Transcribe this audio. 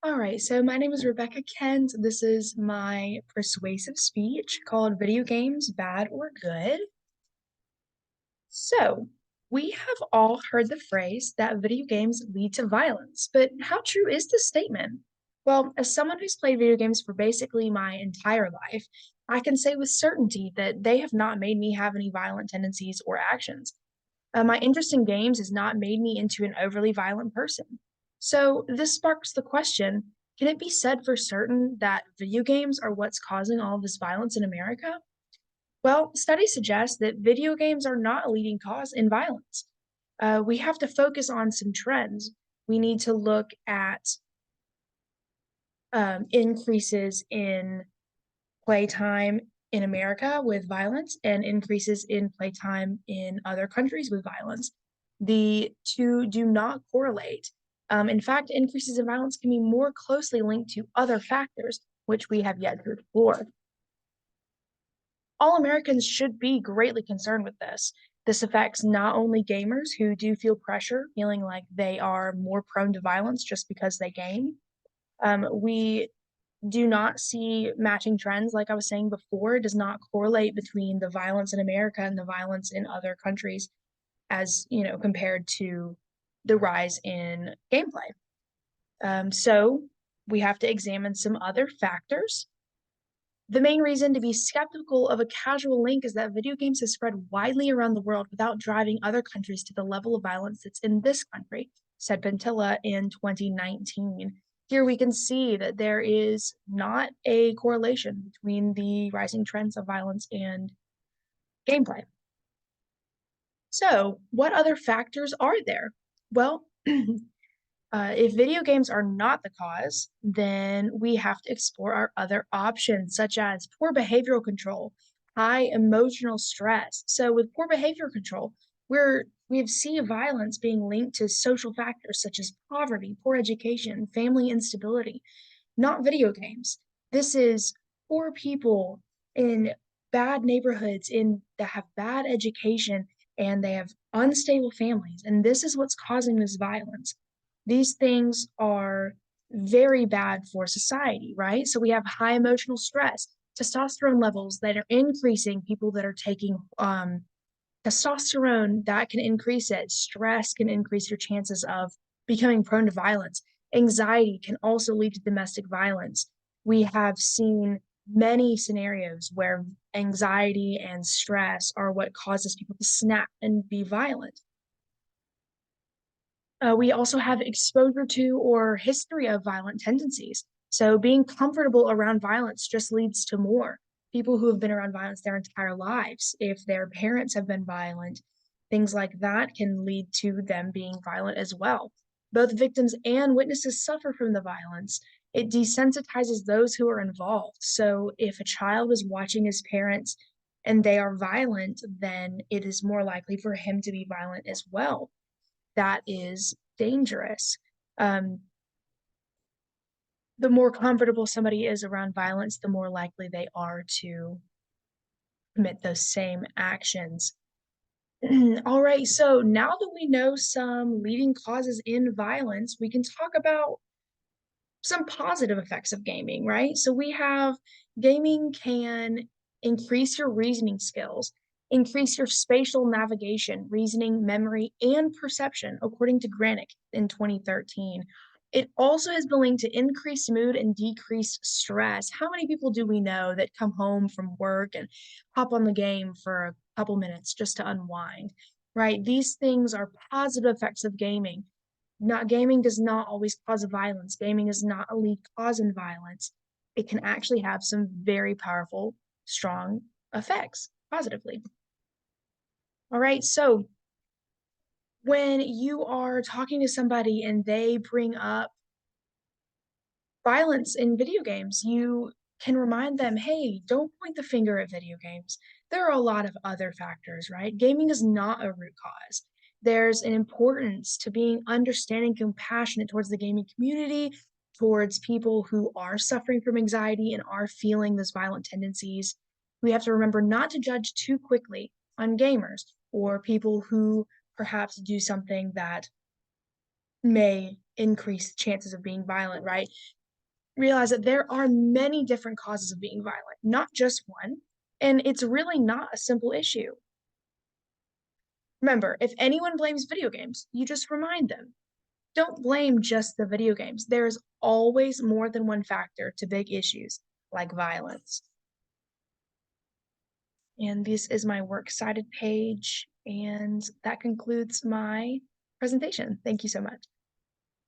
All right, so my name is Rebecca Kent. This is my persuasive speech called Video Games Bad or Good? So, we have all heard the phrase that video games lead to violence, but how true is this statement? Well, as someone who's played video games for basically my entire life, I can say with certainty that they have not made me have any violent tendencies or actions. My interest in games has not made me into an overly violent person. So, this sparks the question, can it be said for certain that video games are what's causing all of this violence in America? Well, studies suggest that video games are not a leading cause in violence. We have to focus on some trends. We need to look at increases in playtime in America with violence and increases in playtime in other countries with violence. The two do not correlate. In fact, increases in violence can be more closely linked to other factors, which we have yet to explore. All Americans should be greatly concerned with this. This affects not only gamers who do feel pressure, feeling like they are more prone to violence just because they game. We do not see matching trends. Like I was saying before, it does not correlate between the violence in America and the violence in other countries as, compared to the rise in gameplay. So we have to examine some other factors. The main reason to be skeptical of a casual link is that video games have spread widely around the world without driving other countries to the level of violence that's in this country, said Pentilla in 2019. Here we can see that there is not a correlation between the rising trends of violence and gameplay. So, what other factors are there? Well, if video games are not the cause, then we have to explore our other options, such as poor behavioral control, high emotional stress. So, with poor behavior control, we see violence being linked to social factors such as poverty, poor education, family instability, not video games. This is poor people in bad neighborhoods in that have bad education and they have unstable families. And this is what's causing this violence. These things are very bad for society, right? So we have high emotional stress, testosterone levels that are increasing, people that are taking testosterone that can increase it. Stress can increase your chances of becoming prone to violence. Anxiety can also lead to domestic violence. We have seen many scenarios where anxiety and stress are what causes people to snap and be violent. We also have exposure to or history of violent tendencies. So being comfortable around violence just leads to more. People who have been around violence their entire lives, if their parents have been violent, things like that can lead to them being violent as well. Both victims and witnesses suffer from the violence. It desensitizes those who are involved. So if a child is watching his parents and they are violent, then it is more likely for him to be violent as well. That is dangerous. Um, the more comfortable somebody is around violence, the more likely they are to commit those same actions. All right, so now that we know some leading causes in violence, we can talk about some positive effects of gaming, right? So we have gaming can increase your reasoning skills, increase your spatial navigation, reasoning, memory, and perception, according to Granick in 2013. It also has been linked to increased mood and decreased stress. How many people do we know that come home from work and hop on the game for a couple minutes just to unwind, right? These things are positive effects of gaming. Not gaming does not always cause violence. Gaming is not a lead cause in violence. It can actually have some very powerful, strong effects positively. All right, so when you are talking to somebody and they bring up violence in video games, you can remind them, hey, don't point the finger at video games. There are a lot of other factors, right? Gaming is not a root cause. There's an importance to being understanding, compassionate towards the gaming community, towards people who are suffering from anxiety and are feeling those violent tendencies. We have to remember not to judge too quickly on gamers or people who perhaps do something that may increased chances of being violent, right? Realize that there are many different causes of being violent, not just one, and it's really not a simple issue. Remember, if anyone blames video games, you just remind them. Don't blame just the video games. There's always more than one factor to big issues like violence. And this is my works cited page, and that concludes my presentation. Thank you so much.